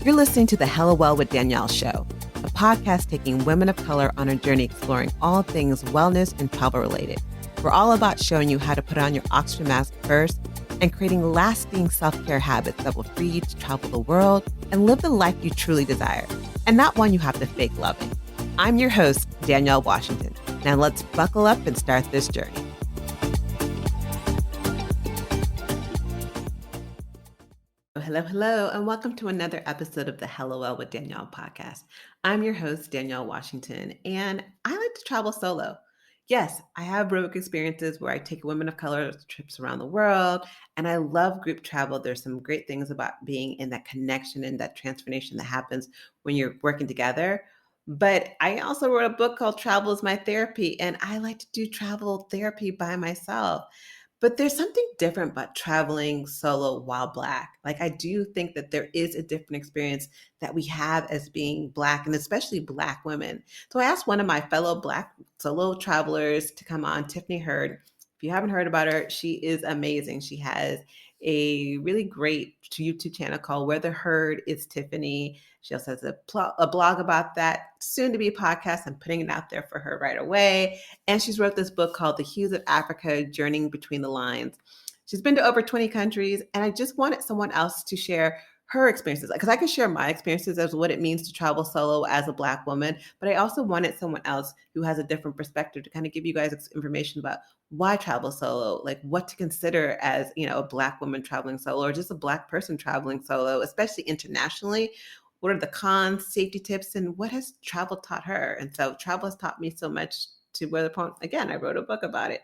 You're listening to the Hella Well with Danielle show, a podcast taking women of color on a journey exploring all things wellness and travel related. We're all about showing you how to put on your oxygen mask first and creating lasting self-care habits that will free you to travel the world and live the life you truly desire, and not one you have to fake loving. I'm your host, Danielle Washington. Now let's buckle up and start this journey. Hello, and welcome to another episode of the Hello Well with Danielle podcast. I'm your host, Danielle Washington, and I like to travel solo. Yes, I have rogue experiences where I take women of color trips around the world, and I love group travel. There's some great things about being in that connection and that transformation that happens when you're working together. But I also wrote a book called Travel is My Therapy, and I like to do travel therapy by myself. But there's something different about traveling solo while Black. Like, I do think that there is a different experience that we have as being Black, and especially Black women. So I asked one of my fellow Black solo travelers to come on, Tiffany Hurd. If you haven't heard about her, she is amazing. She has a really great YouTube channel called Where the Herd is Tiffany. She also has a blog about that, soon to be a podcast. I'm putting it out there for her right away. And she's wrote this book called The Hues of Africa, Journeying Between the Lines. She's been to over 20 countries, and I just wanted someone else to share her experiences, because I can share my experiences as what it means to travel solo as a Black woman, but I also wanted someone else who has a different perspective to kind of give you guys information about why travel solo, like what to consider as, a Black woman traveling solo or just a Black person traveling solo, especially internationally. What are the cons, safety tips, and what has travel taught her? And so travel has taught me so much to where the point, again, I wrote a book about it.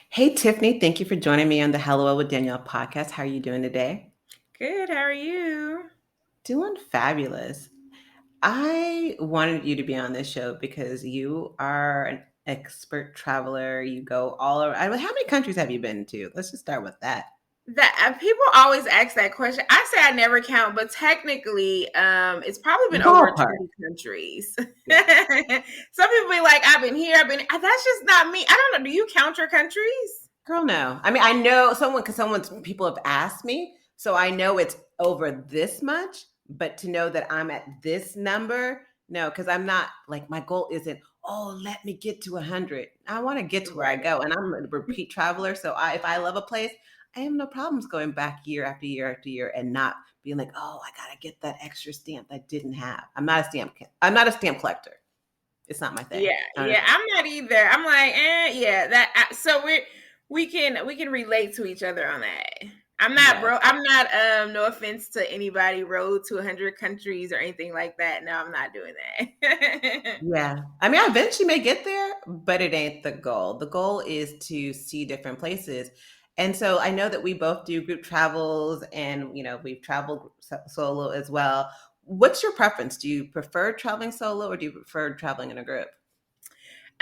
Hey, Tiffany, thank you for joining me on the Hello with Danielle podcast. How are you doing today? Good. How are you? Doing fabulous. I wanted you to be on this show because you are an expert traveler. You go all over. How many countries have you been to? Let's just start with that. People always ask that question. I say I never count, but technically, it's probably been over Ballpark. 20 countries. Yeah. Some people be like, I've been here, that's just not me. I don't know. Do you count your countries? Girl, no. I mean, I know people have asked me, so I know it's over this much, but to know that I'm at this number, no, because I'm not, like, my goal isn't, oh, let me get to 100. I want to get to where I go, and I'm a repeat traveler, so if I love a place, I have no problems going back year after year after year and not being like, oh, I gotta get that extra stamp I didn't have. I'm not a stamp collector. It's not my thing. Yeah, I'm not either. I'm like, that. So we can relate to each other on that. I'm not, Yes. bro. I'm not. No offense to anybody. Road to 100 countries or anything like that. No, I'm not doing that. Yeah. I mean, I eventually may get there, but it ain't the goal. The goal is to see different places. And so I know that we both do group travels and, we've traveled solo as well. What's your preference? Do you prefer traveling solo or do you prefer traveling in a group?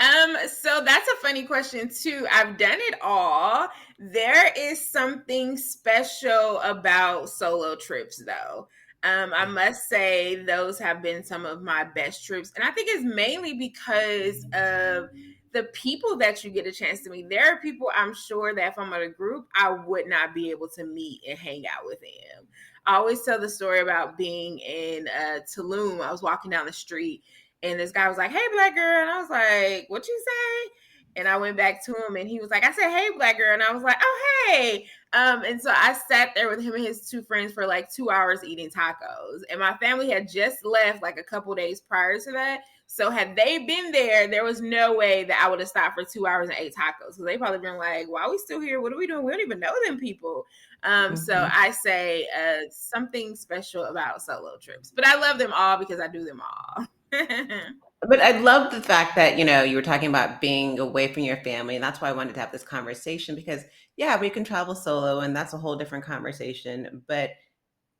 So that's a funny question too. I've done it all. There is something special about solo trips though. I must say those have been some of my best trips. And I think it's mainly because of the people that you get a chance to meet. There are people I'm sure that if I'm in a group, I would not be able to meet and hang out with them. I always tell the story about being in Tulum. I was walking down the street and this guy was like, "Hey, Black girl." And I was like, "What you say?" And I went back to him and he was like, "I said, hey, Black girl." And I was like, "Oh, hey." And so I sat there with him and his two friends for like 2 hours eating tacos. And my family had just left like a couple days prior to that. So had they been there was no way that I would have stopped for 2 hours and ate tacos. So they probably been like, "Why are we still here? What are we doing? We don't even know them people." So I say something special about solo trips. But I love them all because I do them all. But I love the fact that, you were talking about being away from your family. And that's why I wanted to have this conversation because, yeah, we can travel solo and that's a whole different conversation. But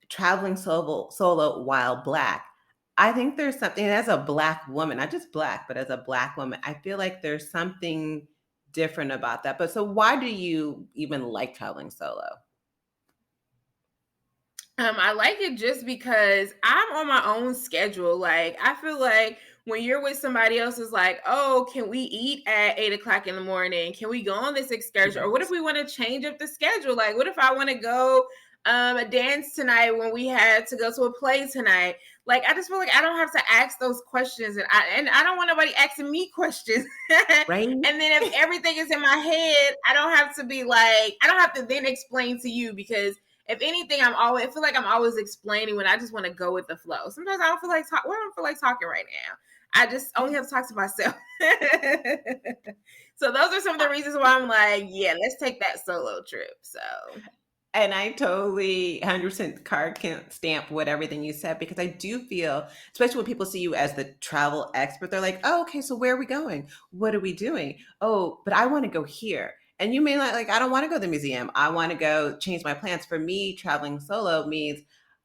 traveling solo while Black, I think there's something as a Black woman, not just Black, but as a Black woman, I feel like there's something different about that. But so why do you even like traveling solo? I like it just because I'm on my own schedule. Like, I feel like when you're with somebody else, it's like, oh, can we eat at 8:00 in the morning? Can we go on this excursion? Or what if we want to change up the schedule? Like, what if I want to go a dance tonight, when we had to go to a play tonight. Like, I just feel like I don't have to ask those questions, and I don't want nobody asking me questions. Right? And then if everything is in my head, I don't have to be like, I don't have to then explain to you, because if anything, I feel like I'm always explaining when I just want to go with the flow. Sometimes I don't feel like I don't feel like talking right now. I just only have to talk to myself. So those are some of the reasons why I'm like, yeah, let's take that solo trip. So And I totally 100% card can't stamp what everything you said, because I do feel, especially when people see you as the travel expert, they're like, oh, okay, so where are we going? What are we doing? Oh, but I want to go here. And you may not, like, I don't want to go to the museum. I want to go change my plans. For me, traveling solo means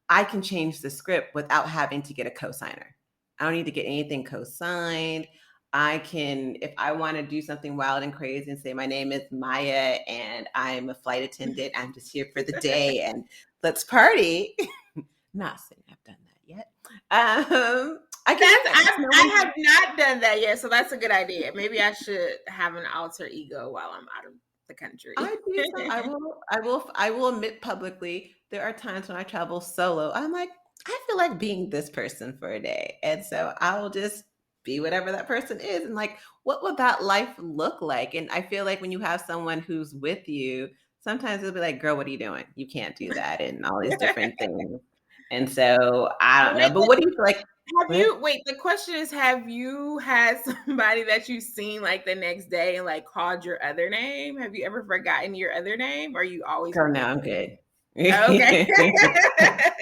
I can change the script without having to get a cosigner. I don't need to get anything co-signed. I can, if I want to do something wild and crazy and say, my name is Maya and I'm a flight attendant, I'm just here for the day and let's party. Not saying I've done that yet. I can do that because no I one. have not done that yet, so that's a good idea. Maybe I should have an alter ego while I'm out of the I country. do some. I will admit publicly there are times when I travel solo. I'm like, I feel like being this person for a day, and so I will just be whatever that person is. And like, what would that life look like? And I feel like when you have someone who's with you, sometimes they'll be like, "Girl, what are you doing? You can't do that," and all these different things. And so I don't know. Wait, But what do you feel like? Go ahead. wait, the question is, have you had somebody that you've seen like the next day and like called your other name? Have you ever forgotten your other name, or you always Girl, no, remember I'm it? good. Okay.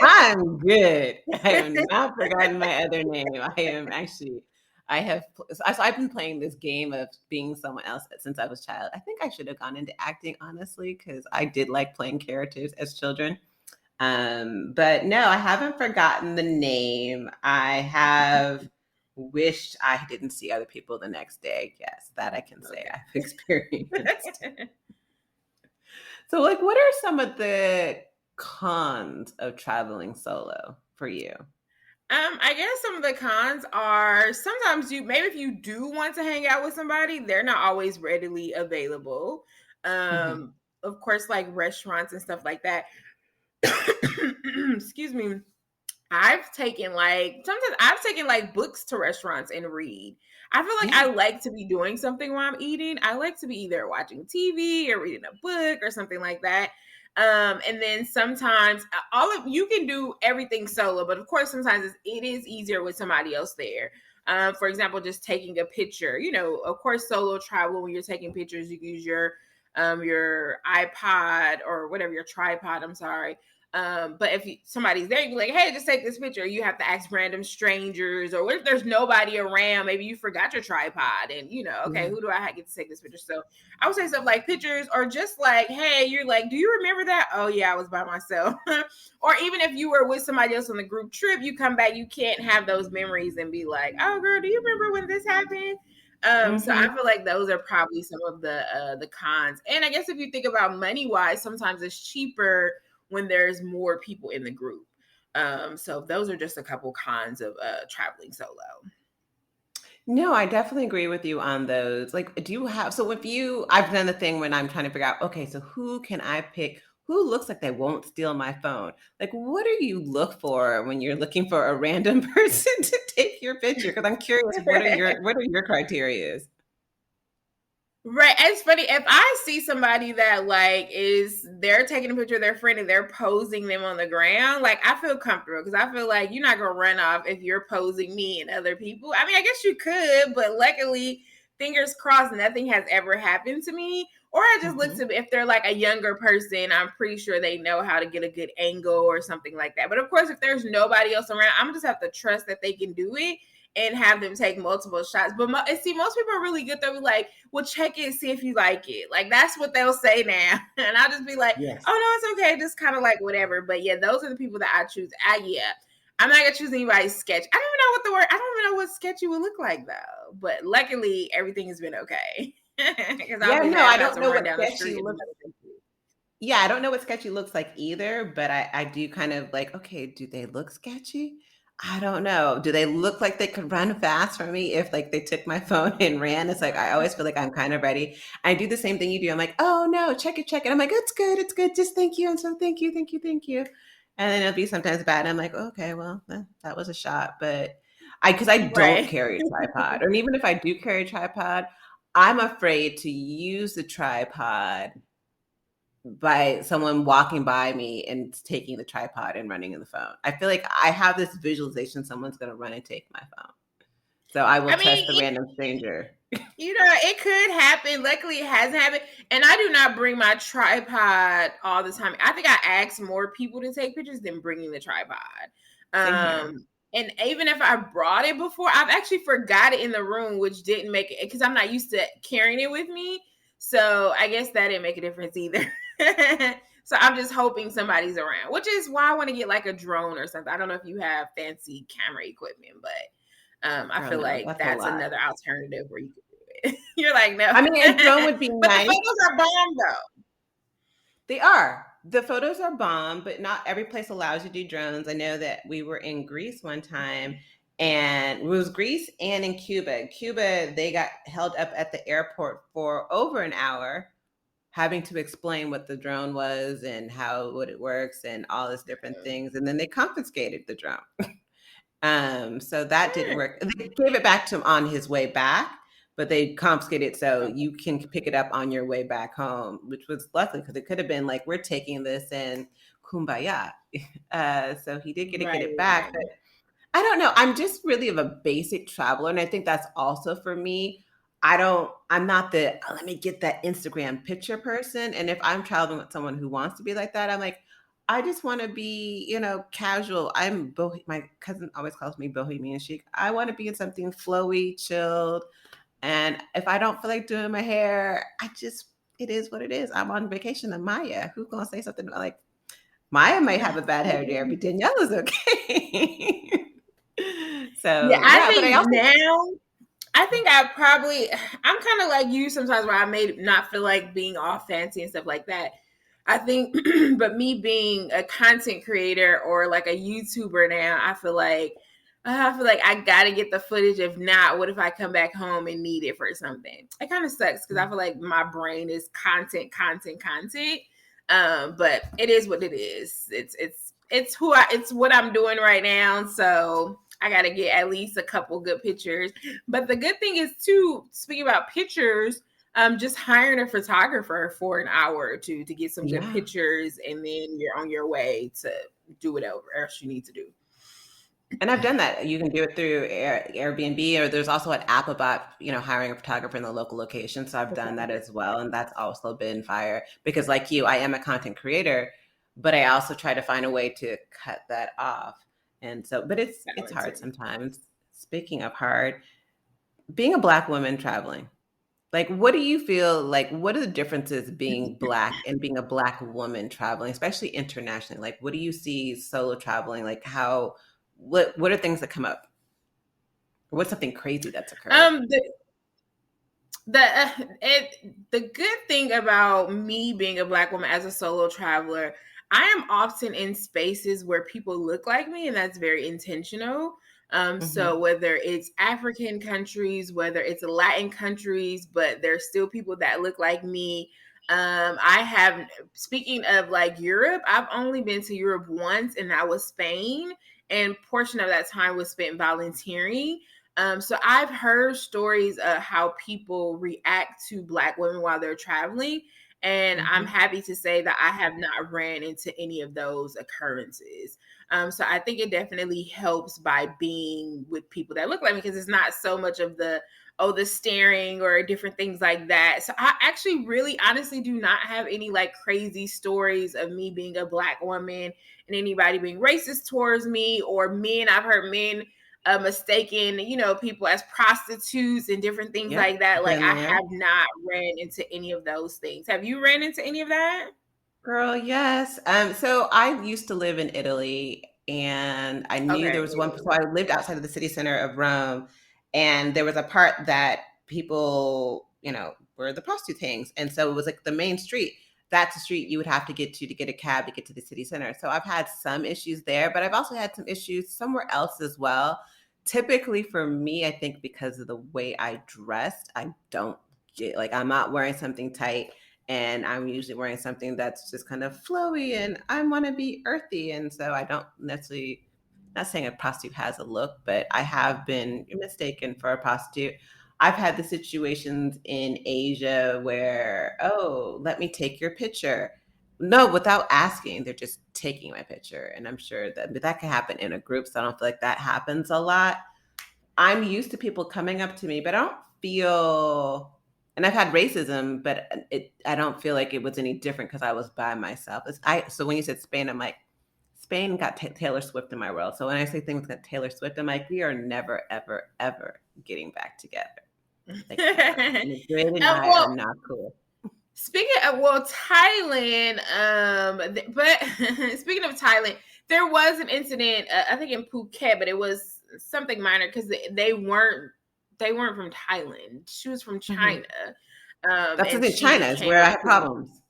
I'm good. I have not forgotten my other name. I am actually, I have, so I've been playing this game of being someone else since I was a child. I think I should have gone into acting, honestly, because I did like playing characters as children. But no, I haven't forgotten the name. I have wished I didn't see other people the next day. Yes, that I can say Okay. I've experienced. So, like, what are some of the cons of traveling solo for you? I guess some of the cons are, sometimes you, maybe if you do want to hang out with somebody, they're not always readily available. Mhm. Um, of course, like restaurants and stuff like that. Excuse me. I've taken like books to restaurants and read. I feel like Yeah. I like to be doing something while I'm eating. I like to be either watching TV or reading a book or something like that. And then sometimes all of you can do everything solo, but of course sometimes it is easier with somebody else there. For example, just taking a picture. You know, of course, solo travel, when you're taking pictures, you can use your iPod or whatever, your tripod. I'm sorry. But if somebody's there, you can be like, hey, just take this picture. You have to ask random strangers, or what if there's nobody around? Maybe you forgot your tripod, and okay, Yeah. who do I get to take this picture? So I would say stuff like pictures, or just like, hey, you're like, do you remember that? Oh yeah, I was by myself. Or even if you were with somebody else on the group trip, you come back, you can't have those memories and be like, oh girl, do you remember when this happened? So I Mhm. feel like those are probably some of the cons. And I guess if you think about money wise, sometimes it's cheaper when there's more people in the group. So those are just a couple cons of traveling solo. No, I definitely agree with you on those. Like, do you have, so if you, I've done the thing when I'm trying to figure out, okay, so who can I pick? Who looks like they won't steal my phone? Like, what do you look for when you're looking for a random person to take your picture? Because I'm curious, what are your criterias? Right. It's funny, if I see somebody that like is they're taking a picture of their friend and they're posing them on the ground, like I feel comfortable, because I feel like you're not gonna run off if you're posing me and other people. I mean, I guess you could, but luckily, fingers crossed, nothing has ever happened to me. Or I just look Mhm. to, if they're like a younger person, I'm pretty sure they know how to get a good angle or something like that. But of course, if there's nobody else around, I'm just have to trust that they can do it and have them take multiple shots. But see, most people are really good. They'll be like, well, check it, see if you like it. Like, that's what they'll say now. And I'll just be like, Yes. oh, no, it's okay. Just kind of like whatever. But yeah, those are the people that I choose. Yeah. I'm not going to choose anybody's sketch. I don't even know what the word, I don't even know what sketchy would look like, though. But luckily, everything has been okay. Because I'll Yeah, be no, mad I if I have don't to know run what down the sketchy street and looks. another thing. Yeah, I don't know what sketchy looks like either, but I do kind of like, okay, do they look sketchy? I don't know. Do they look like they could run fast for me if like they took my phone and ran? It's like I always feel like I'm kind of ready. I do the same thing you do. I'm like, oh no, check it, check it. I'm like, it's good, it's good. Just thank you. And so thank you, thank you, thank you. And then it'll be sometimes bad. And I'm like, okay, well, that was a shot. But because I don't Right. carry a tripod, or even if I do carry a tripod, I'm afraid to use the tripod by someone walking by me and taking the tripod and running in the phone. I feel like I have this visualization someone's going to run and take my phone. So I will I mean, trust the random stranger. it could happen. Luckily, it hasn't happened. And I do not bring my tripod all the time. I think I ask more people to take pictures than bringing the tripod. Same here. And even if I brought it before, I've actually forgot it in the room, which didn't make it because I'm not used to carrying it with me. So I guess that didn't make a difference either. So I'm just hoping somebody's around, which is why I want to get like a drone or something. I don't know if you have fancy camera equipment, but I Girl, feel no, like that's a that's lot. another alternative where you can do it. You're like, no. I mean, a drone would be But the nice. photos are bomb though. They are. The photos are bomb, but not every place allows you to do drones. I know that we were in Greece one time, and it was Greece and in Cuba. Cuba, they got held up at the airport for over an hour having to explain what the drone was and how what it works and all this different things. And then they confiscated the drone. So that didn't Hmm. work. They gave it back to him on his way back, but they confiscated it so you can pick it up on your way back home, which was lucky because it could have been like, we're taking this in kumbaya. So he did get Right, it back. right. But I don't know. I'm just really of a basic traveler. And I think that's also for me. I'm not the, oh, let me get that Instagram picture person. And if I'm traveling with someone who wants to be like that, I'm like, I just want to be, casual. My cousin always calls me bohemian chic. I want to be in something flowy, chilled. And if I don't feel like doing my hair, it is what it is. I'm on vacation in Maya. Who's going to say something like, Maya might have a bad hair day, but Danielle is okay. Yeah, So I yeah, but I think also now I think I'm kind of like you sometimes where I may not feel like being all fancy and stuff like that. I think, but me being a content creator or like a YouTuber now, I feel like I gotta get the footage. If not, what if I come back home and need it for something? It kind of sucks because I feel like my brain is content, content, content. But it is what it is. It's what I'm doing right now. So I got to get at least a couple good pictures. But the good thing is too, speaking about pictures, just hiring a photographer for an hour or two to get some good yeah. pictures, and then you're on your way to do whatever else you need to do. And I've done that. You can do it through Airbnb, or there's also an app about, hiring a photographer in the local location. So I've done that Okay. as well. And that's also been fire because like you, I am a content creator, but I also try to find a way to cut that off. And so, but it's hard Balancing. sometimes. Speaking of hard, being a Black woman traveling, like, what do you feel like? What are the differences being Black and being a Black woman traveling, especially internationally? Like, what do you see solo traveling? Like, what are things that come up? What's something crazy that's occurred? Um, the the good thing about me being a Black woman as a solo traveler, I am often in spaces where people look like me, and that's very intentional. So Hmm. whether it's African countries, whether it's Latin countries, but there's still people that look like me. I have, speaking of like Europe, I've only been to Europe once, and that was Spain, and portion of that time was spent volunteering. So I've heard stories of how people react to Black women while they're traveling. And I'm Hmm. happy to say that I have not ran into any of those occurrences. So I think it definitely helps by being with people that look like me because it's not so much of the staring or different things like that. So I actually really honestly do not have any like crazy stories of me being a Black woman and anybody being racist towards me or men. I've heard men mistaken, people as prostitutes and different things Yep, like that. Like been I there. have not ran into any of those things. Have you ran into any of that? Girl, yes. So I used to live in Italy and I knew there Okay. was one, so I lived outside of the city center of Rome, and there was a part that people, were the prostitute things. And so it was like the main street. that's a street you would have to get a cab to get to the city center. So I've had some issues there, but I've also had some issues somewhere else as well. Typically for me, I think because of the way I dressed, I don't get like I'm not wearing something tight and I'm usually wearing something that's just kind of flowy and I want to be earthy. And so I don't necessarily, not saying a prostitute has a look, but I have been mistaken for a prostitute. I've had the situations in Asia where, oh, let me take your picture. No, without asking, they're just taking my picture. And I'm sure that can happen in a group. So I don't feel like that happens a lot. I'm used to people coming up to me, but I don't feel, and I've had racism, but I don't feel like it was any different because I was by myself. So when you said Spain, I'm like, Spain got Taylor Swift in my world. So when I say things got Taylor Swift, I'm like, we are never, ever, ever getting back together. Like never. Madrid and I are Well, not cool. speaking of Thailand, but speaking of Thailand, there was an incident. I think in Phuket, but it was something minor because they weren't from Thailand. She was from Hmm. China, That's and in she China is came where I up have to. problems.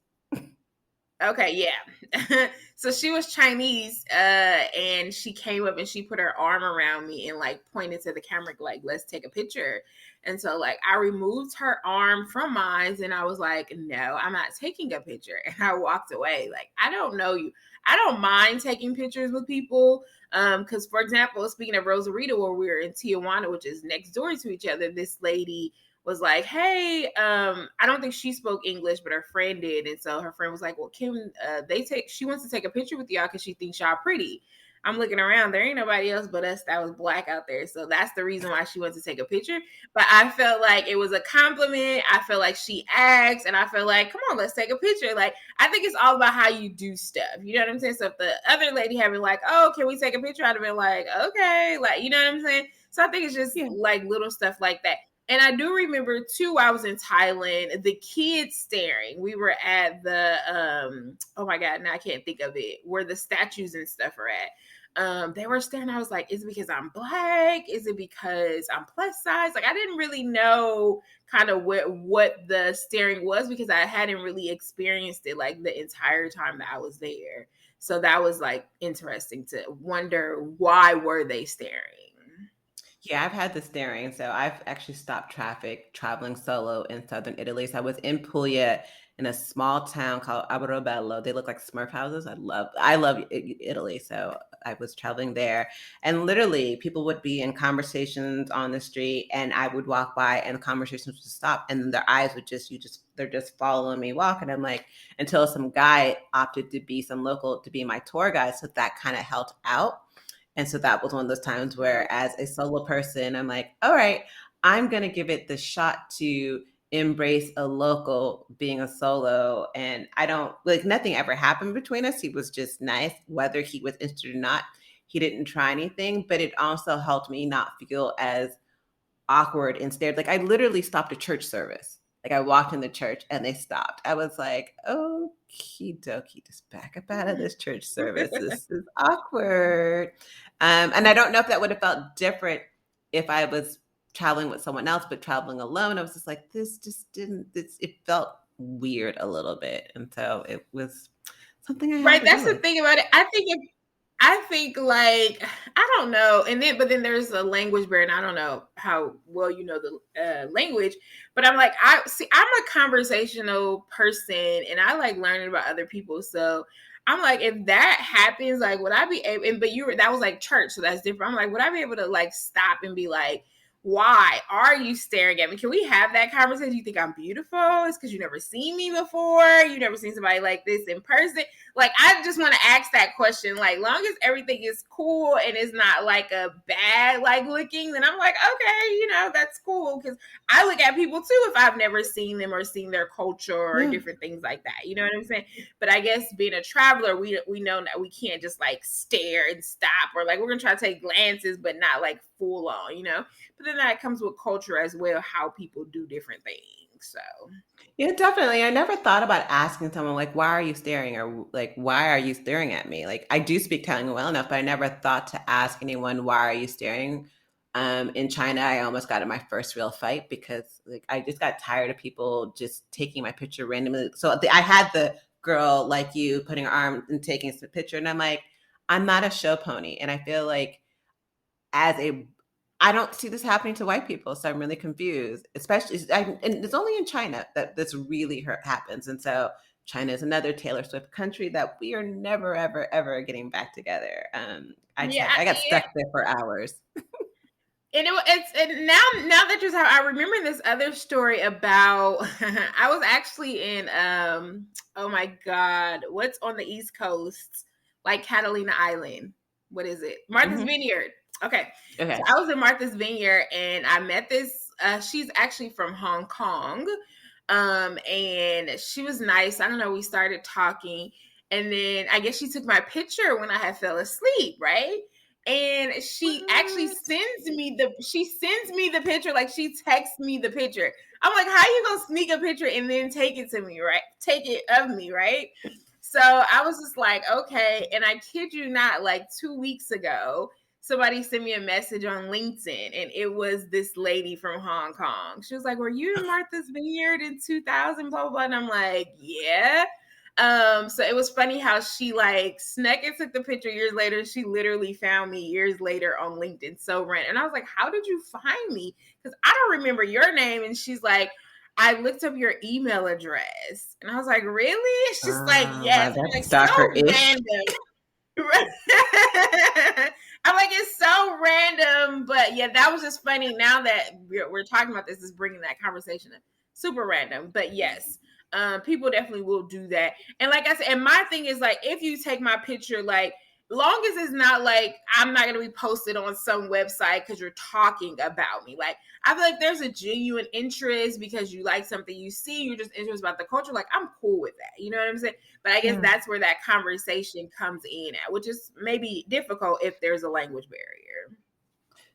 Okay, yeah. So she was Chinese, and she came up and she put her arm around me and like pointed to the camera, like, let's take a picture. And so like I removed her arm from mine and I was like, no, I'm not taking a picture. And I walked away. Like, I don't know you. I don't mind taking pictures with people. Because for example, speaking of Rosarito, where we were in Tijuana, which is next door to each other, this lady was like, hey, I don't think she spoke English, but her friend did. And so her friend was like, well, she wants to take a picture with y'all because she thinks y'all pretty. I'm looking around. There ain't nobody else but us that was black out there. So that's the reason why she wants to take a picture. But I felt like it was a compliment. I felt like she asked, and I felt like, come on, let's take a picture. Like, I think it's all about how you do stuff. You know what I'm saying? So if the other lady had been like, oh, can we take a picture? I'd have been like, okay. Like, you know what I'm saying? So I think it's just Yeah. like little stuff like that. And I do remember too, I was in Thailand, the kids staring. We were at the oh my God, now I can't think of it, where the statues and stuff are at. They were staring. I was like, is it because I'm black? Is it because I'm plus size? Like I didn't really know kind of what the staring was because I hadn't really experienced it like the entire time that I was there. So that was like interesting to wonder why were they staring. Yeah, I've had the staring. So I've actually stopped traffic traveling solo in southern Italy. So I was in Puglia in a small town called Aberobello. They look like Smurf houses. I love Italy. So I was traveling there and literally people would be in conversations on the street and I would walk by and the conversations would stop and their eyes would they're just following me walk. And I'm like, until some guy opted to be some local to be my tour guide. So that kind of helped out. And so that was one of those times where, as a solo person, I'm like, all right, I'm going to give it the shot to embrace a local being a solo. And I don't like nothing ever happened between us. He was just nice, whether he was interested or not. He didn't try anything, but it also helped me not feel as awkward and stared. Like I literally stopped a church service. Like I walked in the church and they stopped. I was like, okie dokie, just back up out of this church service. This is awkward. And I don't know if that would have felt different if I was traveling with someone else, but traveling alone, I was just like, this just didn't, it felt weird a little bit. And so it was something I had Right, to that's deal the with. thing about it. I think like I don't know, and then there's a language barrier, and I don't know how well you know the language, but I'm like I see I'm a conversational person, and I like learning about other people. So I'm like, if that happens, like would I be able? And but that was like church, so that's different. I'm like, would I be able to like stop and be like, why are you staring at me? Can we have that conversation? You think I'm beautiful? It's because you never seen me before. You never seen somebody like this in person. Like I just want to ask that question. Like long as everything is cool and it's not like a bad like looking, then I'm like, okay, that's cool. Because I look at people too if I've never seen them or seen their culture or Yeah. different things like that. You know what I'm saying? But I guess being a traveler, we know that we can't just like stare and stop or like we're gonna try to take glances, but not like full on. But then that comes with culture as well, how people do different things. So Yeah, definitely. I never thought about asking someone like, "Why are you staring?" or like, "Why are you staring at me?" Like, I do speak Italian well enough, but I never thought to ask anyone, "Why are you staring?" In China, I almost got in my first real fight because like I just got tired of people just taking my picture randomly. So I had girl like you putting her arm and taking some picture. And I'm like, I'm not a show pony. And I feel like as a I don't see this happening to white people, so I'm really confused. Especially, and it's only in China that this really happens. And so China is another Taylor Swift country that we are never, ever, ever getting back together. Yeah, I got stuck there for hours. and it's and now that you're talking, I remember this other story about I was actually in oh my god, what's on the East Coast, like Catalina Island? What is it? Martha's Mhm. Vineyard. Okay, so Okay. I was in Martha's Vineyard and I met this. She's actually from Hong Kong, and she was nice. I don't know. We started talking, and then I guess she took my picture when I had fell asleep, right? And she actually What? sends me the picture, like she texts me the picture. I'm like, how you gonna sneak a picture and then take it to me, right? Take it of me, right? So I was just like, okay. And I kid you not, like 2 weeks ago, somebody sent me a message on LinkedIn and it was this lady from Hong Kong. She was like, were you in Martha's Vineyard in 2000, blah, blah, blah. And I'm like, yeah. So it was funny how she like snuck and took the picture years later. She literally found me years later on LinkedIn. So random. And I was like, how did you find me? Because I don't remember your name. And she's like, I looked up your email address. And I was like, really? She's like, Wow, yes. I'm that's like, so stalker-ish. random. I'm like, it's so random, but yeah, that was just funny. Now that we're talking about this, is bringing that conversation up. Super random, but yes, people definitely will do that. And like I said, and my thing is like, if you take my picture, like, long as it's not like I'm not gonna be posted on some website because you're talking about me. Like, I feel like there's a genuine interest because you like something you see, you're just interested about the culture. Like, I'm cool with that. You know what I'm saying? But I guess Yeah. that's where that conversation comes in at, which is maybe difficult if there's a language barrier.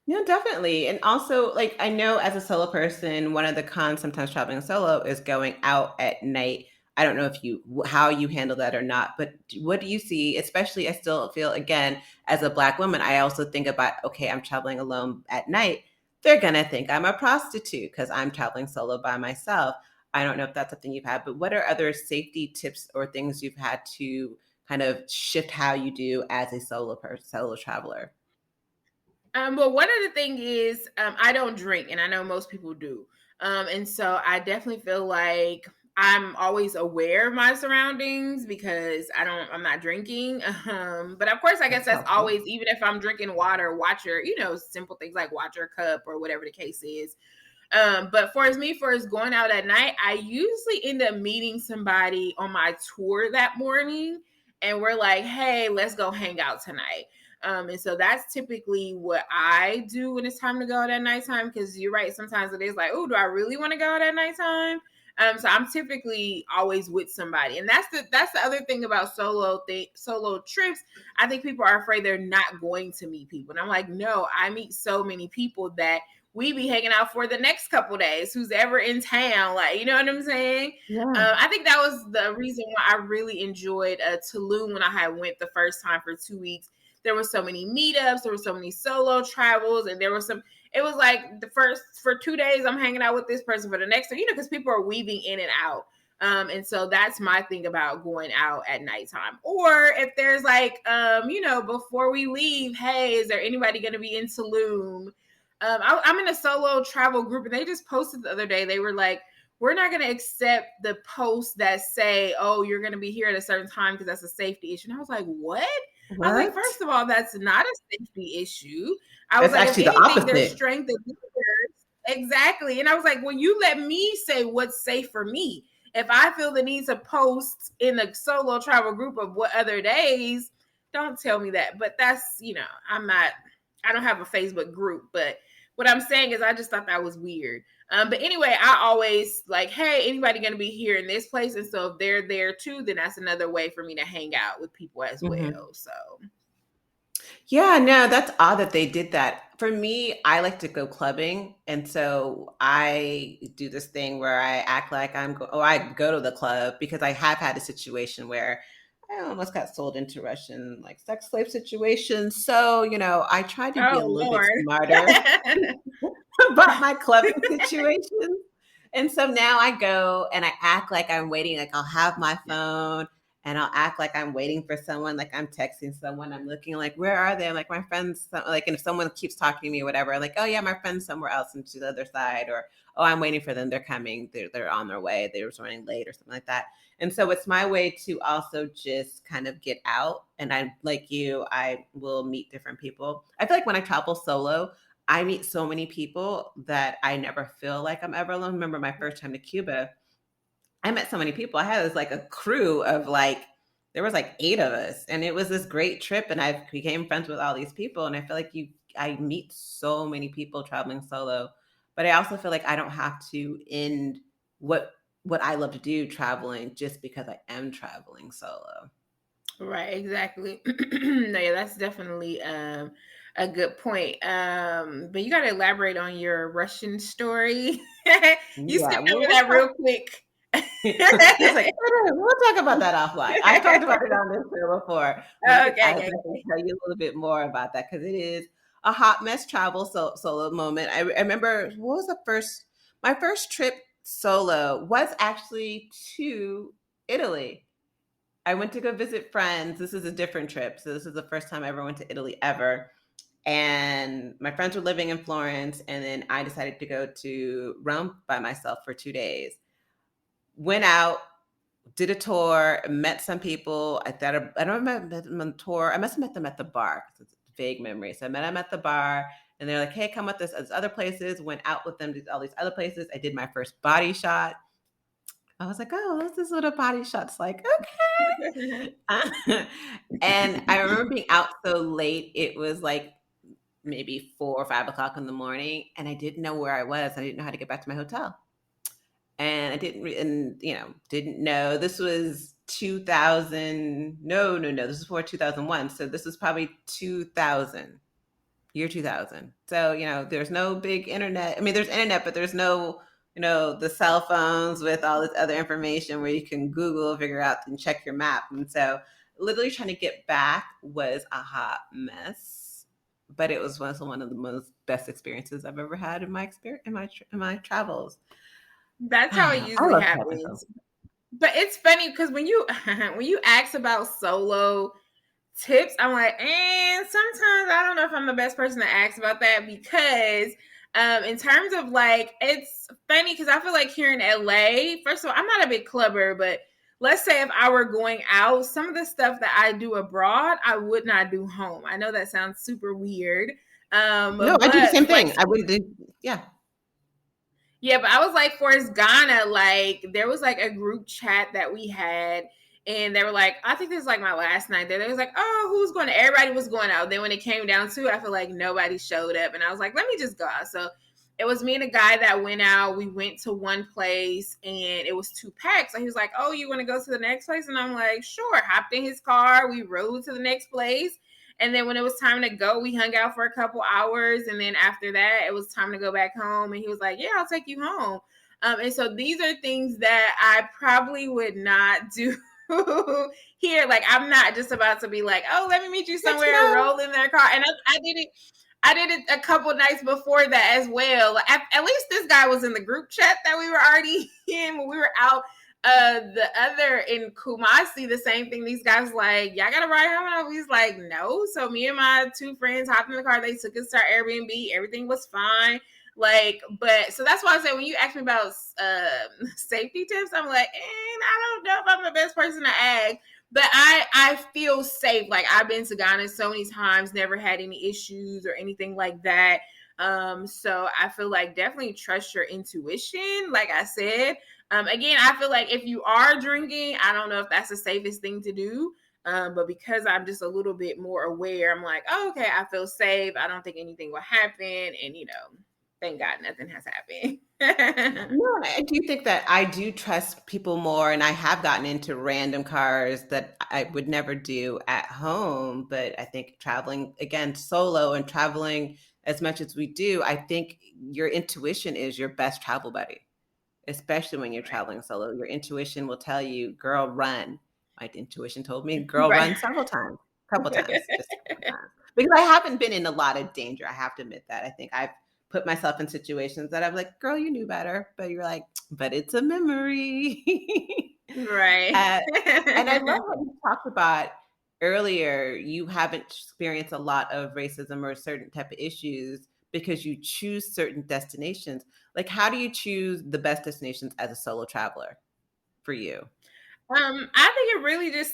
No, definitely. And also, like, I know as a solo person, one of the cons sometimes traveling solo is going out at night. I don't know if how you handle that or not, but what do you see? Especially, I still feel, again, as a Black woman, I also think about, okay, I'm traveling alone at night. They're going to think I'm a prostitute because I'm traveling solo by myself. I don't know if that's something you've had, but what are other safety tips or things you've had to kind of shift how you do as a solo traveler? Well, one of the thing is, I don't drink, and I know most people do. And so I definitely feel like I'm always aware of my surroundings because I'm not drinking. But of course, I guess That's that's helpful. always, even if I'm drinking water, watch your, simple things like watch your cup or whatever the case is. But for as going out at night, I usually end up meeting somebody on my tour that morning, and we're like, "Hey, let's go hang out tonight." And so that's typically what I do when it's time to go out at nighttime. Because you're right, sometimes it is like, "Oh, do I really want to go out at nighttime?" So I'm typically always with somebody, and that's the other thing about solo trips. I think people are afraid they're not going to meet people, and I'm like, no, I meet so many people that we be hanging out for the next couple days, who's ever in town, like, you know what I'm saying? Yeah. I think that was the reason why I really enjoyed Tulum when I had went the first time for 2 weeks. There were so many meetups, there were so many solo travels, and there was some. It was like the first for 2 days I'm hanging out with this person, for the next, because people are weaving in and out. And so that's my thing about going out at nighttime. Or if there's like, before we leave, hey, is there anybody going to be in Tulum? I'm in a solo travel group, and they just posted the other day. They were like, we're not going to accept the posts that say, oh, you're going to be here at a certain time because that's a safety issue. And I was like, what? I was like, What? first of all, that's not a safety issue. I was That's like, if actually the anything, there's opposite. strength in numbers. Exactly. And I was like, well, you let me say what's safe for me. If I feel the need to post in a solo travel group of what other days, don't tell me that. But that's, I don't have a Facebook group, but what I'm saying is I just thought that was weird. But anyway, I always like, hey, anybody going to be here in this place? And so if they're there too, then that's another way for me to hang out with people as Mhm. well. So, Yeah, no, that's odd that they did that. For me, I like to go clubbing, and so I do this thing where I act like I go to the club because I have had a situation where I almost got sold into Russian like sex slave situation. So, I tried to be oh a little bit Lord. smarter about my clubbing situation. And so now I go and I act like I'm waiting, like I'll have my phone and I'll act like I'm waiting for someone, like I'm texting someone, I'm looking like, where are they? Like my friends, like, and if someone keeps talking to me or whatever, like, oh yeah, my friend's somewhere else and to the other side, or oh, I'm waiting for them, they're coming, they're on their way, they were running late or something like that. And so it's my way to also just kind of get out. And I, like you, I will meet different people. I feel like when I travel solo, I meet so many people that I never feel like I'm ever alone. Remember my first time to Cuba, I met so many people. I had this like a crew of like, there was like 8 of us, and it was this great trip. And I became friends with all these people. And I feel like I meet so many people traveling solo, but I also feel like I don't have to end what what I love to do traveling just because I am traveling solo. Right, exactly. No, yeah, that's definitely a good point. But you got to elaborate on your Russian story. You Yeah, skipped over that real quick. He's like, we'll talk about that offline. I talked about it on this show before, but Okay, I okay, can tell you a little bit more about that because it is a hot mess travel solo moment. I remember what was my first trip solo was actually to Italy. I went to go visit friends. This is a different trip. So this is the first time I ever went to Italy ever. And my friends were living in Florence. And then I decided to go to Rome by myself for 2 days. Went out, did a tour, met some people. I don't remember met them on the tour. I must have met them at the bar. It's a vague memory. So I met them at the bar, and they're like, "Hey, come with us as other places." Went out with them to all these other places. I did my first body shot. I was like, "Oh, this is what a body shot's like." okay. Okay. And I remember being out so late. It was like maybe 4 or 5 o'clock in the morning, and I didn't know where I was. I didn't know how to get back to my hotel, and I didn't, and didn't know this was 2000. No, no, no. This is before 2001. So this was probably 2000, year 2000. So there's no big internet. I mean, there's internet, but there's no, the cell phones with all this other information where you can Google, figure out, and check your map. And so, literally trying to get back was a hot mess. But it was one of the most best experiences I've ever had in my experience in my travels. That's how it I usually love traveling so. happens. But it's funny because when you when you ask about solo tips, I'm like, and sometimes I don't know if I'm the best person to ask about that because in terms of like, it's funny because I feel like here in LA, first of all, I'm not a big clubber, but let's say if I were going out, some of the stuff that I do abroad, I would not do home. I know that sounds super weird. No, I do the But same like thing. I wouldn't do, yeah. yeah, but I was like, for Ghana, like there was like a group chat that we had, and they were like, I think this is like my last night there. They was like, oh, who's going to? Everybody was going out. Then when it came down to it, I feel like nobody showed up, and I was like, let me just go out. So it was me and a guy that went out. We went to one place, and it was 2 packs. And he was like, oh, you want to go to the next place? And I'm like, sure. Hopped in his car. We rode to the next place. And then when it was time to go, we hung out for a couple hours. And then after that, it was time to go back home. And he was like, yeah, I'll take you home. And so these are things that I probably would not do here. Like, I'm not just about to be like, oh, let me meet you Heck somewhere and no. roll in their car. And I did it. I did it a couple nights before that as well. Like, at least this guy was in the group chat that we were already in when we were out. The other in Kumasi, the same thing. These guys like, y'all gotta ride home. And he's like, no. So me and my 2 friends hopped in the car. They took us to our Airbnb. Everything was fine. Like, but so that's why I said when you ask me about safety tips, I'm like, I don't know if I'm the best person to ask. But I feel safe. Like I've been to Ghana so many times, never had any issues or anything like that. So I feel like definitely trust your intuition. Like I said, again, I feel like if you are drinking, I don't know if that's the safest thing to do. But because I'm just a little bit more aware, I'm like, oh, okay, I feel safe. I don't think anything will happen. And, thank God nothing has happened. No, I do think that I do trust people more, and I have gotten into random cars that I would never do at home. But I think traveling again solo and traveling as much as we do, I think your intuition is your best travel buddy, especially when you're traveling solo. Your intuition will tell you, girl, run. My intuition told me, girl, Right. run several times, a couple times, just a couple times. Because I haven't been in a lot of danger. I have to admit that. I think I've put myself in situations that I'm like, girl, you knew better, but you're like, but it's a memory. Right. uh, and I love what you talked about earlier. You haven't experienced a lot of racism or certain type of issues because you choose certain destinations. Like, how do you choose the best destinations as a solo traveler for you? I think it really just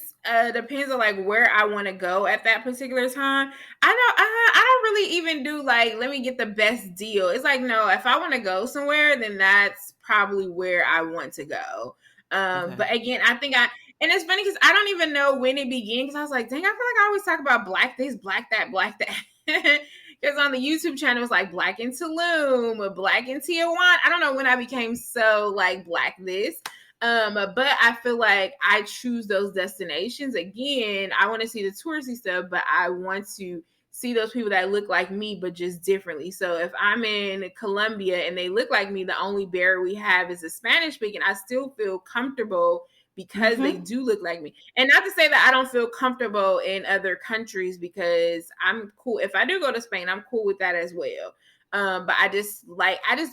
depends on like where I want to go at that particular time. I don't really even do like let me get the best deal. It's like no, if I want to go somewhere, then that's probably where I want to go. Okay. But again, I think I and it's funny because I don't even know when it began because I was like, dang, I feel like I always talk about black this, black that, black that. Because on the YouTube channel, it's like black in Tulum, or black in Tijuana. I don't know when I became so like black this. But I feel like I choose those destinations. Again, I want to see the touristy stuff, but I want to see those people that look like me, but just differently. So if I'm in Colombia and they look like me, the only barrier we have is the Spanish speaking. I still feel comfortable because they Hmm. do look like me. And not to say that I don't feel comfortable in other countries because I'm cool. If I do go to Spain, I'm cool with that as well. But I just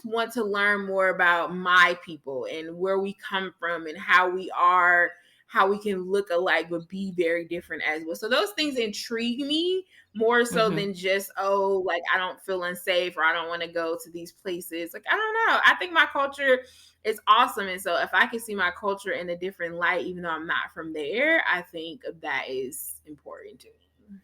want to learn more about my people and where we come from and how we can look alike but be very different as well. So those things intrigue me more so Hmm. than just, oh, like I don't feel unsafe or I don't want to go to these places. Like I don't know. I think my culture is awesome. And so if I can see my culture in a different light, even though I'm not from there, I think that is important to me.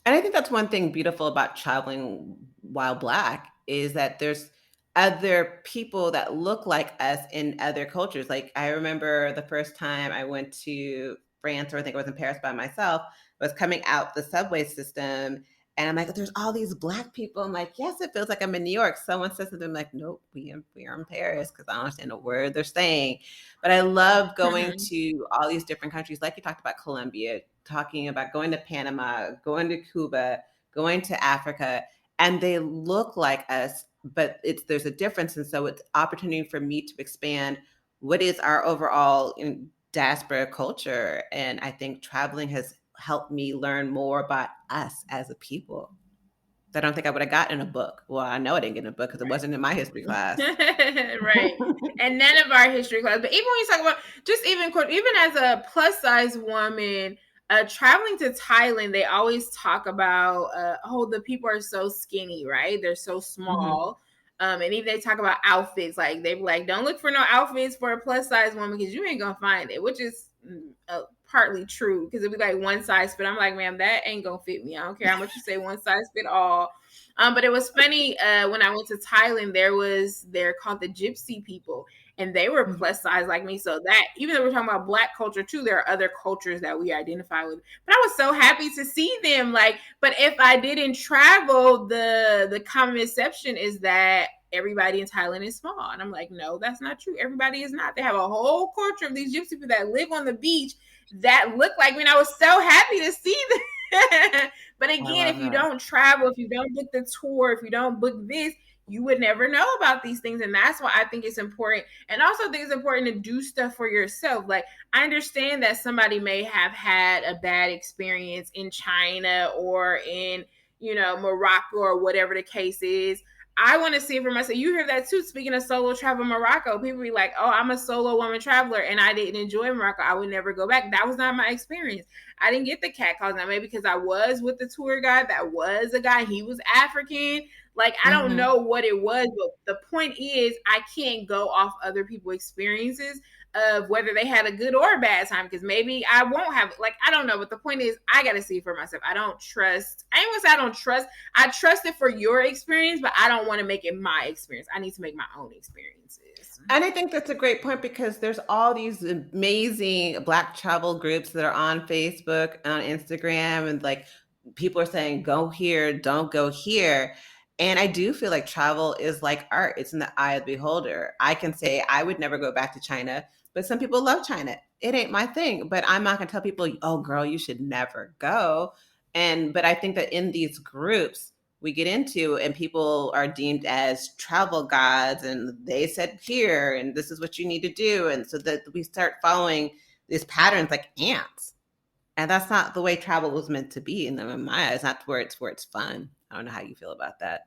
And I think that's one thing beautiful about traveling while Black is that there's other people that look like us in other cultures. Like I remember the first time I went to France, or I think I was in Paris by myself, I was coming out the subway system. And I'm like, there's all these Black people. I'm like, yes, it feels like I'm in New York. Someone says to them, like, nope, we are in Paris because I don't understand a word they're saying. But I love going to all these different countries, like you talked about Colombia, talking about going to Panama, going to Cuba, going to Africa, and they look like us, but there's a difference, and so it's opportunity for me to expand what is our overall diaspora culture, and I think traveling has helped me learn more about us as a people that I don't think I would have gotten in a book. Well, I know I didn't get in a book because it Right. wasn't in my history class. Right. And none of our history class, but even when you talk about just even as a plus size woman, traveling to Thailand, they always talk about oh, the people are so skinny, right? They're so Hmm. small. And even they talk about outfits, like they be like, don't look for no outfits for a plus size woman because you ain't gonna find it, which is partly true because it'd be like one size fit. I'm like, ma'am, that ain't gonna fit me. I don't care how much you say one size fit all. But it was funny when I went to Thailand. They're called the Gypsy people, and they were plus size like me. So that even though we're talking about Black culture too, there are other cultures that we identify with. But I was so happy to see them. Like, but if I didn't travel, the common misconception is that everybody in Thailand is small, and I'm like, no, that's not true. Everybody is not. They have a whole culture of these Gypsy people that live on the beach that look like me. And I was so happy to see them. But I again, love if you that. don't travel, if you don't book the tour, if you don't book this, you would never know about these things. And that's why I think it's important. And also, I think it's important to do stuff for yourself. Like, I understand that somebody may have had a bad experience in China or in, Morocco or whatever the case is. I want to see it for myself. You hear that too. Speaking of solo travel Morocco, people be like, oh, I'm a solo woman traveler and I didn't enjoy Morocco. I would never go back. That was not my experience. I didn't get the cat calls. Now, maybe because I was with the tour guide, that was a guy, he was African. Like, I don't Hmm. know what it was, but the point is, I can't go off other people's experiences of whether they had a good or a bad time because maybe I won't have, like, I don't know. But the point is, I got to see it for myself. I ain't gonna say I don't trust. I trust it for your experience, but I don't want to make it my experience. I need to make my own experiences. And I think that's a great point because there's all these amazing Black travel groups that are on Facebook, on Instagram, and like people are saying, go here, don't go here. And I do feel like travel is like art, it's in the eye of the beholder. I can say I would never go back to China, but some people love China. It ain't my thing, but I'm not going to tell people, oh, girl, you should never go. But I think that in these groups, we get into and people are deemed as travel gods and they said here and this is what you need to do, and so that we start following these patterns like ants, and that's not the way travel was meant to be in my eyes, not where it's fun. I don't know how you feel about that.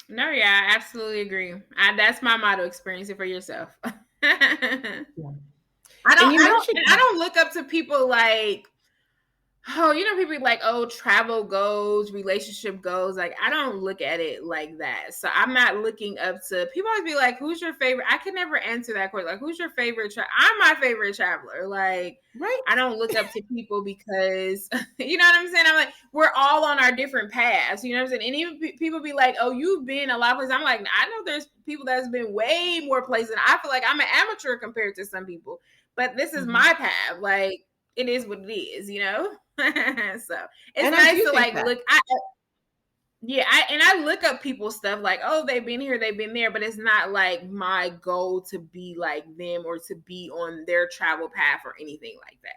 No, yeah, I absolutely agree. That's my motto: experience it for yourself. I Yeah. And don't, you mentioned, and I don't look up to people like, oh, people be like, oh, travel goals, relationship goals. Like, I don't look at it like that. So I'm not looking up to people. Always be like, who's your favorite? I can never answer that question. Like, who's your favorite? I'm my favorite traveler. Like, right? I don't look up to people because you know what I'm saying. I'm like, we're all on our different paths. You know what I'm saying. And even people be like, oh, you've been a lot of places. I'm like, I know there's people that's been way more places. And I feel like I'm an amateur compared to some people. But this is Mhm. my path. Like, it is what it is, you know? So it's And I nice do to think like that. look. I look up people's stuff like, oh, they've been here, they've been there, but it's not like my goal to be like them or to be on their travel path or anything like that.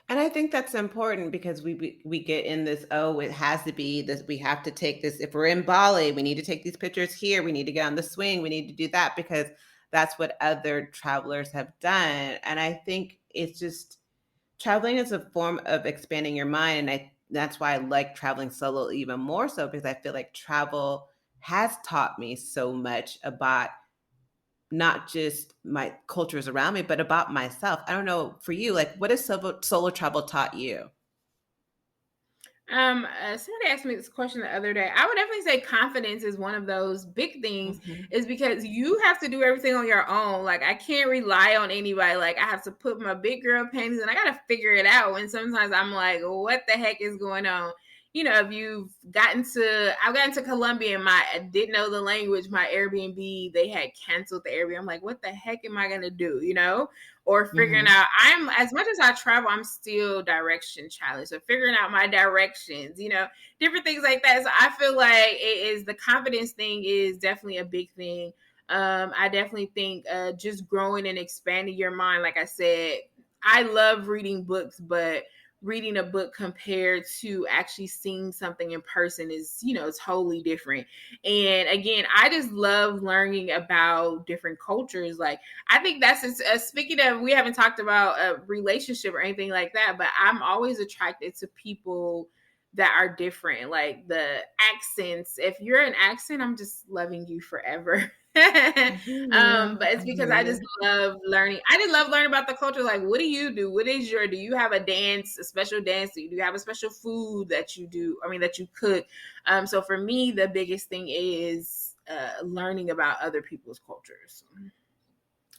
And I think that's important because we get in this, oh, it has to be this, we have to take this. If we're in Bali, we need to take these pictures here. We need to get on the swing. We need to do that because that's what other travelers have done. And I think it's just traveling is a form of expanding your mind. And that's why I like traveling solo even more so, because I feel like travel has taught me so much about not just my cultures around me, but about myself. I don't know for you, like what has solo travel taught you? Somebody asked me this question the other day. I would definitely say confidence is one of those big things, Mhm. is because you have to do everything on your own. Like, I can't rely on anybody. Like, I have to put my big girl panties and I got to figure it out. And sometimes I'm like, what the heck is going on? If I've gotten to Colombia and I didn't know the language, my Airbnb, they had canceled the Airbnb. I'm like, what the heck am I going to do? Or figuring Mhm. out, I'm as much as I travel, I'm still direction challenged. So figuring out my directions, different things like that. So I feel like it is the confidence thing is definitely a big thing. I definitely think just growing and expanding your mind. Like I said, I love reading books, but reading a book compared to actually seeing something in person is, totally different. And again, I just love learning about different cultures. Like, I think that's speaking of, we haven't talked about a relationship or anything like that, but I'm always attracted to people that are different, like the accents. If you're an accent, I'm just loving you forever. I hear you. But I it's because hear I just you. love learning. I just love learning about the culture. Like, what do you do? Do you have a dance, a special dance? Do you have a special food that you do? I mean, that you cook? So for me, the biggest thing is learning about other people's cultures.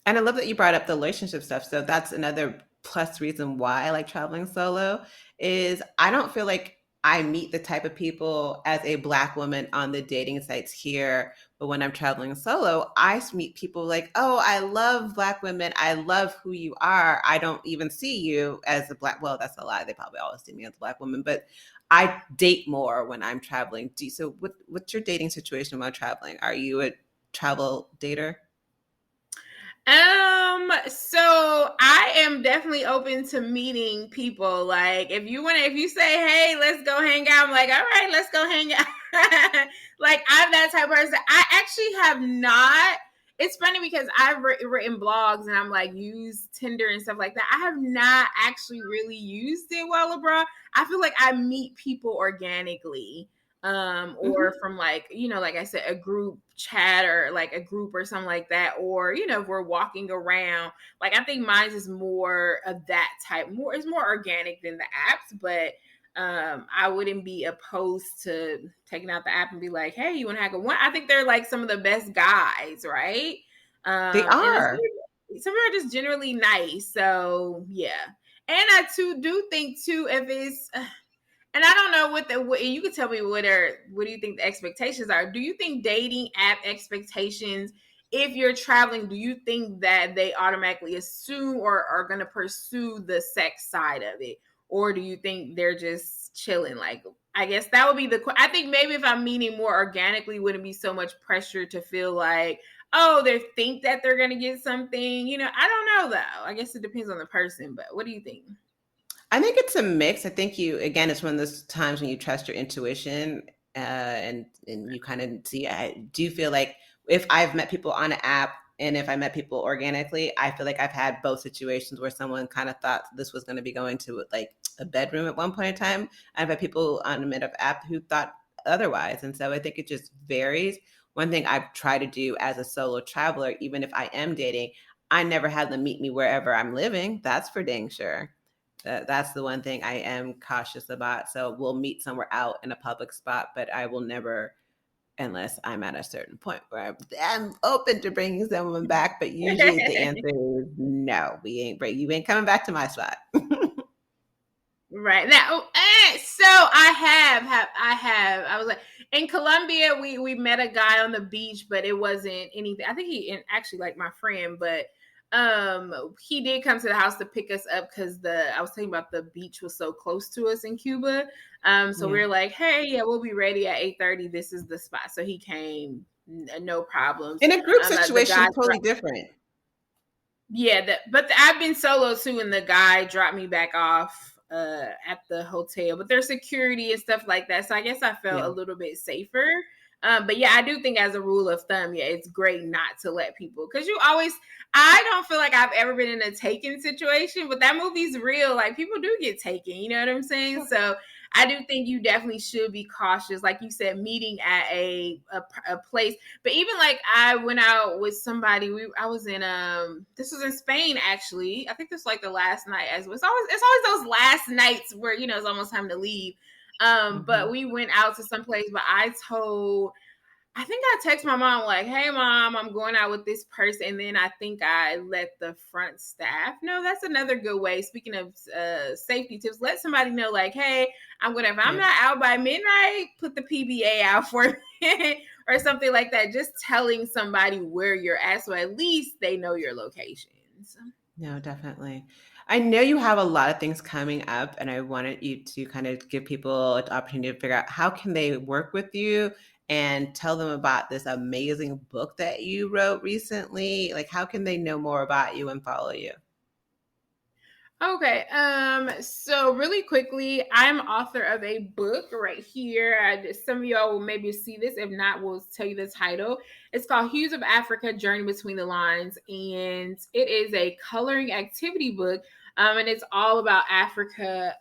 And I love that you brought up the relationship stuff. So that's another plus reason why I like traveling solo is I don't feel like I meet the type of people as a Black woman on the dating sites here. But when I'm traveling solo, I meet people like, oh, I love Black women. I love who you are. I don't even see you as a Black. Well, that's a lie. They probably always see me as a Black woman, but I date more when I'm traveling. So what's your dating situation while traveling? Are you a travel dater? So I am definitely open to meeting people. Like, if you say, hey, let's go hang out, I'm like, all right, let's go hang out. Like, I'm that type of person. I actually have not. It's funny because I've written blogs and I'm like, use Tinder and stuff like that. I have not actually really used it while abroad. I feel like I meet people organically, or Hmm. from, like, like I said, a group chat or like a group or something like that, or if we're walking around. Like, I think mine is more of that type. More It's more organic than the apps, but I wouldn't be opposed to taking out the app and be like, hey, you want to hack a one? I think they're like some of the best guys, right? They And are. some are just generally nice. So yeah. And I too do think too, if it's and I don't know what you could tell me, what do you think the expectations are? Do you think dating app expectations, if you're traveling, do you think that they automatically assume or are going to pursue the sex side of it, or do you think they're just chilling? Like, I guess that would be I think maybe if I'm meeting more organically, wouldn't be so much pressure to feel like, oh, they think that they're going to get something. I don't know though. I guess it depends on the person. But what do you think? I think it's a mix. I think again, it's one of those times when you trust your intuition, and you kind of see. I do feel like if I've met people on an app and if I met people organically, I feel like I've had both situations where someone kind of thought this was going to be going to like a bedroom at one point in time. I've had people on a mid app who thought otherwise. And so I think it just varies. One thing I've tried to do as a solo traveler, even if I am dating, I never had them meet me wherever I'm living. That's for dang sure. That's the one thing I am cautious about. So we'll meet somewhere out in a public spot, but I will never, unless I'm at a certain point where I'm open to bringing someone back. But usually the answer is no. We ain't. You ain't coming back to my spot. Right now, so I was like in Colombia. We met a guy on the beach, but it wasn't anything. I think he actually like my friend, but he did come to the house to pick us up because I was talking about the beach was so close to us in Cuba. So we Yeah. were like, hey, yeah, we'll be ready at 8:30. This is the spot. So he came, no problems. In a group The situation, guy totally different. yeah, but I've been solo too, and the guy dropped me back off at the hotel. But there's security and stuff like that, so I guess I felt Yeah. a little bit safer. But yeah, I do think as a rule of thumb, yeah, it's great not to let people because you always. I don't feel like I've ever been in a taken situation, but that movie's real. Like people do get taken, you know what I'm saying? So I do think you definitely should be cautious, like you said, meeting at a place. But even like I went out with somebody. I was in this was in Spain actually. I think this was like the last night as well. It's always those last nights where it's almost time to leave. But Mhm. we went out to some place. But I think I text my mom like, "Hey, mom, I'm going out with this person," and then I think I let the front staff know. That's another good way. Speaking of safety tips, let somebody know like, "Hey, I'm gonna if I'm Yeah. not out by midnight, put the PBA out for me." Or something like that. Just telling somebody where you're at, so at least they know your locations. No, definitely. I know you have a lot of things coming up, and I wanted you to kind of give people an opportunity to figure out how can they work with you and tell them about this amazing book that you wrote recently. Like, how can they know more about you and follow you? Okay. So really quickly, I'm author of a book right here. Some of y'all will maybe see this. If not, we'll tell you the title. It's called Hues of Africa: Journey Between the Lines, and it is a coloring activity book. And it's all about Africa.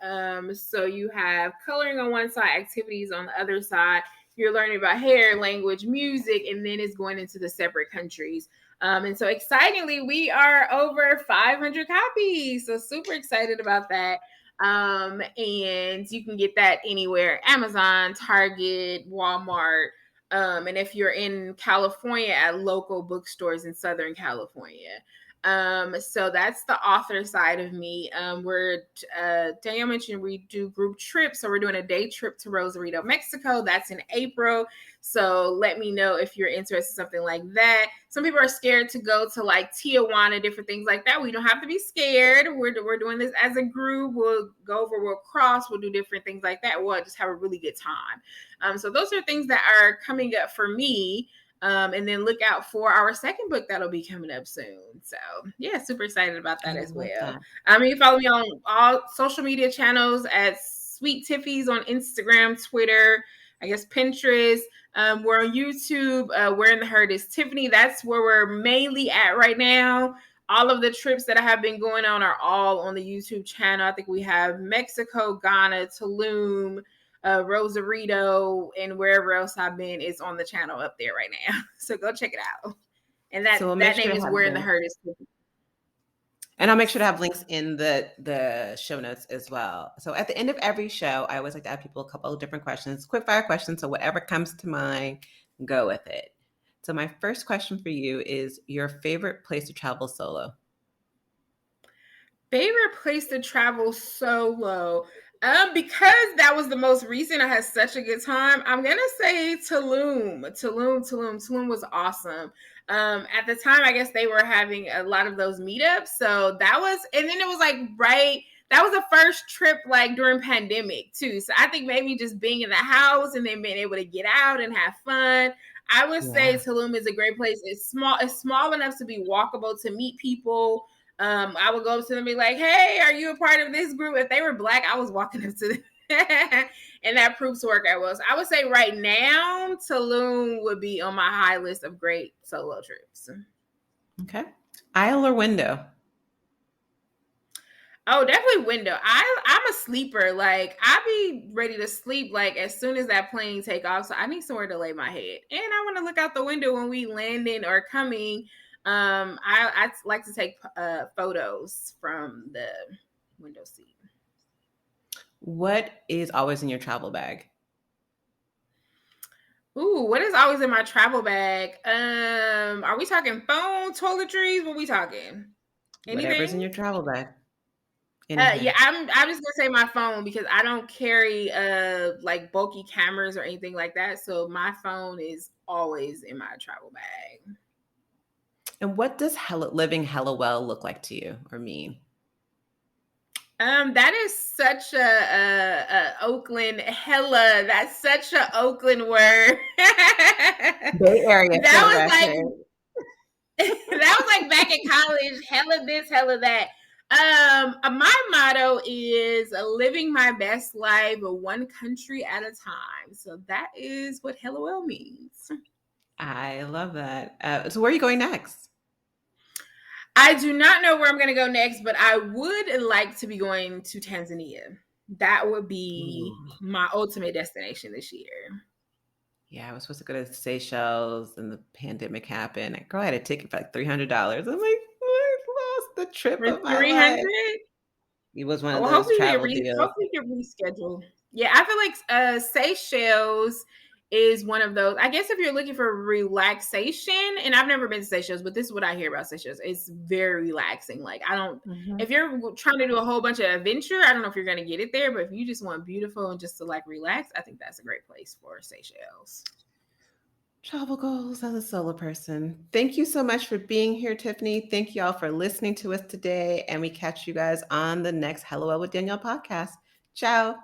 So you have coloring on one side, activities on the other side. You're learning about hair, language, music, and then it's going into the separate countries. And so excitingly, we are over 500 copies. So super excited about that. And you can get that anywhere: Amazon, Target, Walmart. And if you're in California, at local bookstores in Southern California. So that's the author side of me. Danielle mentioned we do group trips. So we're doing a day trip to Rosarito, Mexico. That's in April. So let me know if you're interested in something like that. Some people are scared to go to like Tijuana, different things like that. We don't have to be scared. We're doing this as a group. We'll go over, we'll cross, we'll do different things like that. We'll just have a really good time. So those are things that are coming up for me. And then look out for our second book that'll be coming up soon. So yeah, super excited about I that as love well. that. You can follow me on all social media channels at Sweet Tiffy's on Instagram, Twitter, I guess Pinterest. We're on YouTube. Where in the Herd is Tiffany. That's where we're mainly at right now. All of the trips that I have been going on are all on the YouTube channel. I think we have Mexico, Ghana, Tulum, Rosarito, and wherever else I've been is on the channel up there right now. So go check it out. And So we'll make that sure name to is have Where in the links. Herd is Tiffany. And I'll make sure to Yes. have links in the show notes as well. So at the end of every show, I always like to ask people a couple of different questions, quick fire questions. So whatever comes to mind, go with it. So my first question for you is your favorite place to travel solo. Favorite place to travel solo. Because that was the most recent, I had such a good time. I'm gonna say Tulum. Tulum was awesome. At the time, I guess they were having a lot of those meetups. So that was, and then it was like that was the first trip like during pandemic too. So I think maybe just being in the house and then being able to get out and have fun. I would say Yeah. Tulum is a great place. It's small enough to be walkable to meet people. I would go up to them and be like, "Hey, are you a part of this group?" If they were Black, I was walking up to them. And that proves to work out well. So I would say right now, Tulum would be on my high list of great solo trips. Okay. Aisle or window? Oh, definitely window. I'm a sleeper. Like I be ready to sleep like as soon as that plane take off. So I need somewhere to lay my head, and I want to look out the window when we landing or coming. I like to take photos from the window seat. What is always in your travel bag? Ooh, what is always in my travel bag? Are we talking phone, toiletries? What we talking? Whatever's in Anything? your travel bag. Anything. Yeah, I'm just gonna say my phone because I don't carry like bulky cameras or anything like that. So my phone is always in my travel bag. And what does living hella well look like to you or mean? That is such a Oakland hella. That's such a Oakland word. Bay Area for the That was like record. that was like back in college. Hella this, hella that. My motto is living my best life one country at a time. So that is what hella well means. I love that. So where are you going next? I do not know where I'm going to go next, but I would like to be going to Tanzania. That would be Ooh. my ultimate destination this year. Yeah, I was supposed to go to Seychelles and the pandemic happened. Girl, I had a ticket for like $300. I'm like, I lost the trip For of my life. 300? It was one Oh, of well, those hopefully travel deals. hopefully we can reschedule. Yeah, I feel like Seychelles is one of those. I guess if you're looking for relaxation, and I've never been to Seychelles, but this is what I hear about Seychelles. It's very relaxing. Like I don't Mhm. if you're trying to do a whole bunch of adventure, I don't know if you're gonna get it there, but if you just want beautiful and just to like relax, I think that's a great place for Seychelles. Travel goals as a solo person. Thank you so much for being here, Tiffany. Thank you all for listening to us today. And we catch you guys on the next Hello Well with Danielle podcast. Ciao.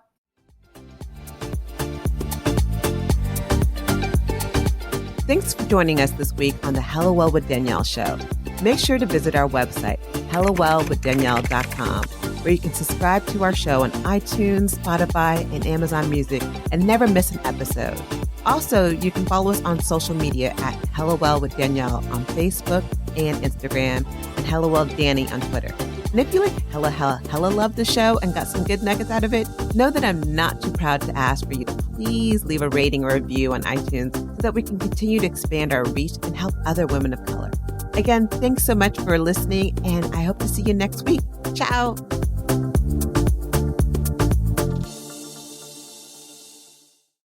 Thanks for joining us this week on the Hello Well with Danielle show. Make sure to visit our website, hellowellwithdanielle.com, where you can subscribe to our show on iTunes, Spotify, and Amazon Music and never miss an episode. Also, you can follow us on social media at Hello Well with Danielle on Facebook and Instagram, and Hello Well Danny on Twitter. And if you like hella love the show and got some good nuggets out of it, know that I'm not too proud to ask for you to please leave a rating or review on iTunes so that we can continue to expand our reach and help other women of color. Again, thanks so much for listening, and I hope to see you next week. Ciao.